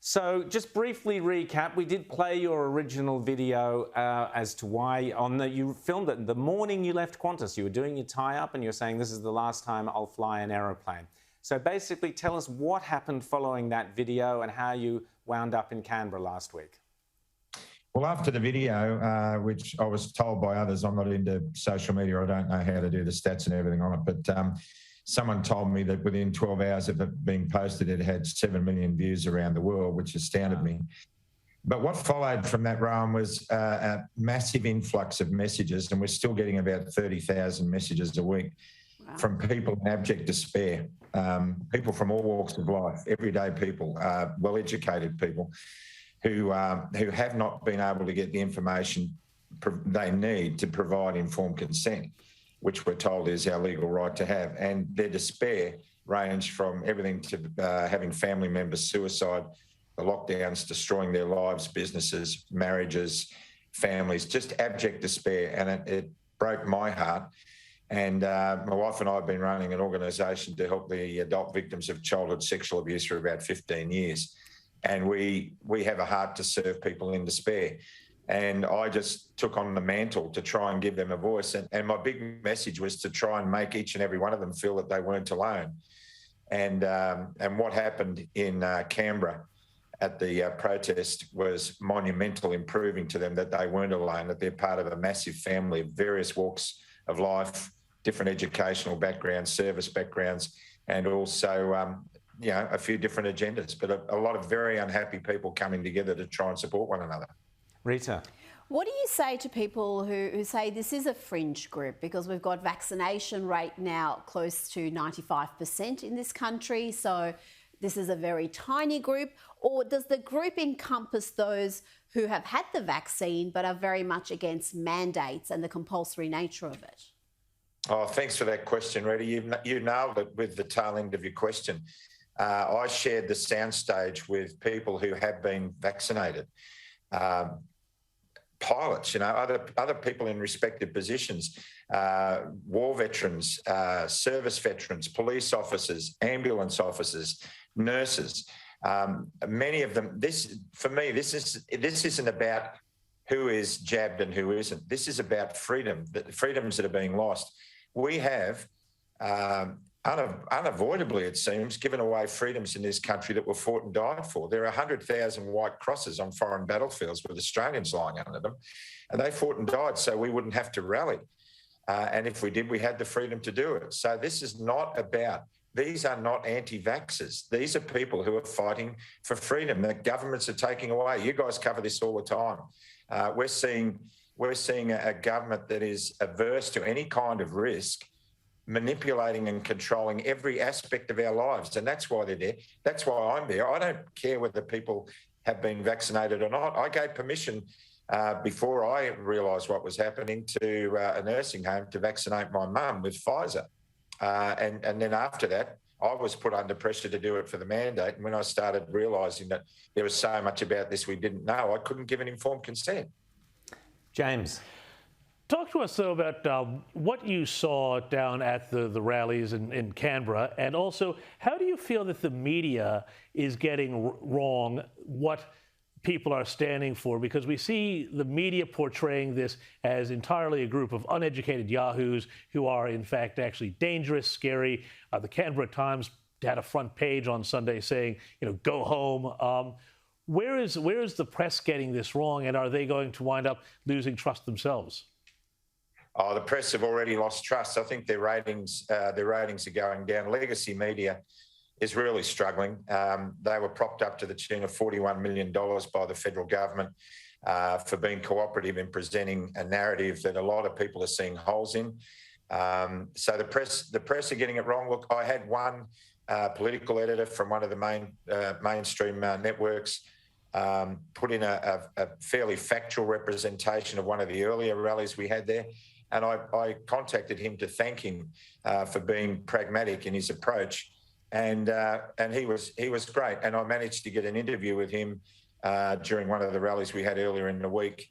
So just briefly recap, we did play your original video as to why you filmed it the morning you left Qantas. You were doing your tie-up and you're saying this is the last time I'll fly an aeroplane. So basically tell us what happened following that video and how you wound up in Canberra last week. Well, after the video, which I was told by others, I'm not into social media, I don't know how to do the stats and everything on it, but someone told me that within 12 hours of it being posted, it had 7 million views around the world, which astounded me. But what followed from that, Rowan, was a massive influx of messages, and we're still getting about 30,000 messages a week from people in abject despair, people from all walks of life, everyday people, well-educated people who have not been able to get the information they need to provide informed consent, which we're told is our legal right to have. And their despair ranged from everything to having family members suicide, the lockdowns destroying their lives, businesses, marriages, families, just abject despair. And it broke my heart. And my wife and I have been running an organisation to help the adult victims of childhood sexual abuse for about 15 years. And we have a heart to serve people in despair. And I just took on the mantle to try and give them a voice. And my big message was to try and make each and every one of them feel that they weren't alone. And what happened in Canberra at the protest was monumental in proving to them that they weren't alone, that they're part of a massive family of various walks of life, different educational backgrounds, service backgrounds, and also a few different agendas, but a lot of very unhappy people coming together to try and support one another. Rita. What do you say to people who say this is a fringe group, because we've got vaccination rate now close to 95% in this country, so this is a very tiny group? Or does the group encompass those who have had the vaccine but are very much against mandates and the compulsory nature of it? Oh, thanks for that question, Rita. You nailed it with the tail end of your question. I shared the soundstage with people who have been vaccinated. Pilots, other people in respective positions, war veterans, service veterans, police officers, ambulance officers, nurses. Many of them. This isn't about who is jabbed and who isn't. This is about freedom, the freedoms that are being lost. We have unavoidably, it seems, given away freedoms in this country that were fought and died for. There are 100,000 white crosses on foreign battlefields with Australians lying under them, and they fought and died so we wouldn't have to rally. And if we did, we had the freedom to do it. So this is not about, these are not anti-vaxxers. These are people who are fighting for freedom that governments are taking away. You guys cover this all the time. We're seeing a government that is averse to any kind of risk, manipulating and controlling every aspect of our lives. And that's why they're there. That's why I'm there. I don't care whether people have been vaccinated or not. I gave permission before I realised what was happening to a nursing home to vaccinate my mum with Pfizer. And then after that, I was put under pressure to do it for the mandate. And when I started realising that there was so much about this we didn't know, I couldn't give an informed consent. James. Talk to us, though, about what you saw down at the rallies in Canberra, and also how do you feel that the media is getting wrong what people are standing for? Because we see the media portraying this as entirely a group of uneducated yahoos who are, in fact, actually dangerous, scary. The Canberra Times had a front page on Sunday saying, go home. Where is the press getting this wrong, and are they going to wind up losing trust themselves? Oh, the press have already lost trust. I think their ratings are going down. Legacy media is really struggling. They were propped up to the tune of $41 million by the federal government for being cooperative in presenting a narrative that a lot of people are seeing holes in. So the press are getting it wrong. Look, I had one political editor from one of the mainstream networks put in a fairly factual representation of one of the earlier rallies we had there. And I contacted him to thank him for being pragmatic in his approach, and he was great. And I managed to get an interview with him during one of the rallies we had earlier in the week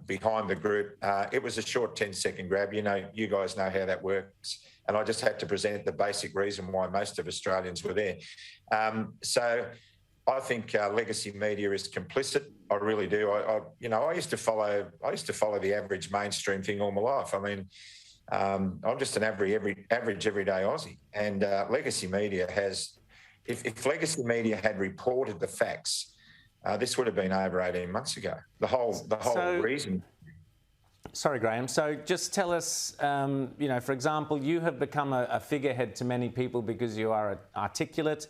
behind the group. It was a short 10-second grab. You guys know how that works. And I just had to present the basic reason why most of Australians were there. So I think legacy media is complicit. I really do. I used to follow the average mainstream thing all my life. I mean, I'm just an average everyday Aussie, and legacy media has. If legacy media had reported the facts, this would have been over 18 months ago. The whole reason. Sorry, Graham. So just tell us, for example, you have become a figurehead to many people because you are articulate.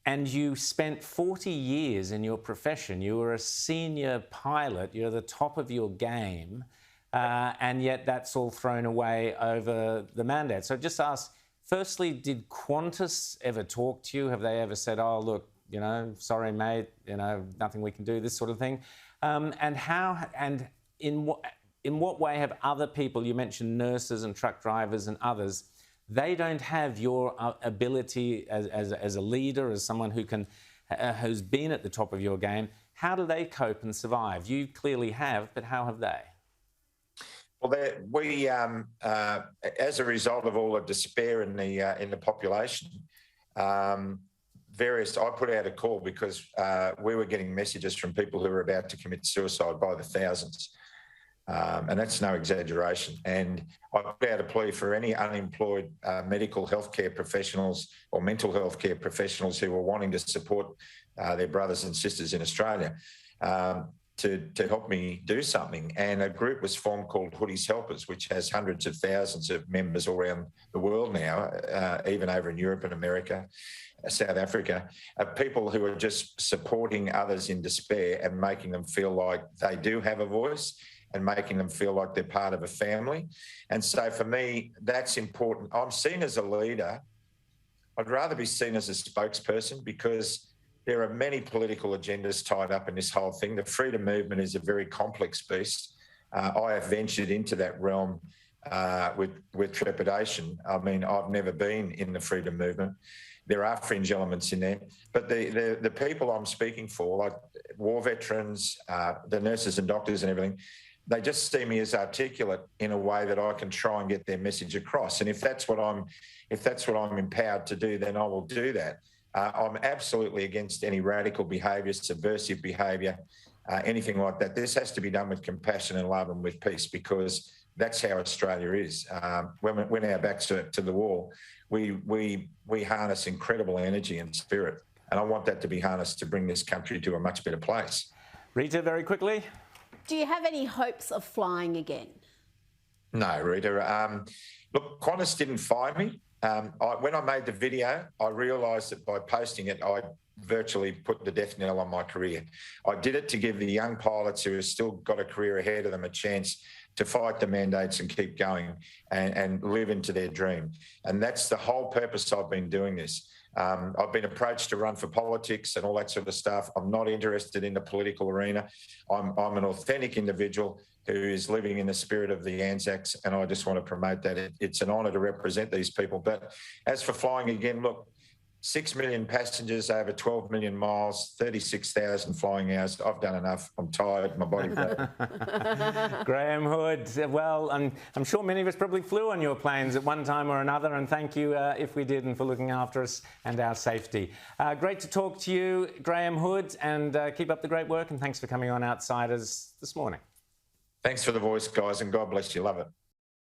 And you spent 40 years in your profession. You were a senior pilot. You're the top of your game. And yet that's all thrown away over the mandate. So just ask, firstly, did Qantas ever talk to you? Have they ever said, oh, look, sorry, mate, nothing we can do, this sort of thing? And in what way have other people, you mentioned nurses and truck drivers and others, they don't have your ability as a leader, as someone who's been at the top of your game. How do they cope and survive? You clearly have, but how have they? Well, we, as a result of all the despair in the population, I put out a call because we were getting messages from people who were about to commit suicide by the thousands. And that's no exaggeration. And I put out a plea for any unemployed medical healthcare professionals or mental health care professionals who were wanting to support their brothers and sisters in Australia to help me do something. And a group was formed called Hoodies Helpers, which has hundreds of thousands of members all around the world now, even over in Europe and America, South Africa, people who are just supporting others in despair and making them feel like they do have a voice and making them feel like they're part of a family. And so for me, that's important. I'm seen as a leader. I'd rather be seen as a spokesperson because there are many political agendas tied up in this whole thing. The freedom movement is a very complex beast. I have ventured into that realm with trepidation. I mean, I've never been in the freedom movement. There are fringe elements in there. But the people I'm speaking for, like war veterans, the nurses and doctors and everything, they just see me as articulate in a way that I can try and get their message across. And if that's what I'm empowered to do, then I will do that. I'm absolutely against any radical behaviour, subversive behaviour, anything like that. This has to be done with compassion and love and with peace, because that's how Australia is. When we're now back to the wall, we harness incredible energy and spirit, and I want that to be harnessed to bring this country to a much better place. Rita, very quickly. Do you have any hopes of flying again? No, Rita. Look, Qantas didn't fire me. When I made the video, I realised that by posting it, I virtually put the death knell on my career. I did it to give the young pilots who have still got a career ahead of them a chance to fight the mandates and keep going and live into their dream. And that's the whole purpose I've been doing this. I've been approached to run for politics and all that sort of stuff. I'm not interested in the political arena. I'm an authentic individual who is living in the spirit of the Anzacs, and I just want to promote that. It's an honour to represent these people. But as for flying again, look, 6 million passengers over 12 million miles, 36,000 flying hours. I've done enough. I'm tired. My body. Graham Hood. Well, I'm sure many of us probably flew on your planes at one time or another, and thank you if we did, and for looking after us and our safety. Great to talk to you, Graham Hood, and keep up the great work, and thanks for coming on Outsiders this morning. Thanks for the voice, guys, and God bless you. Love it.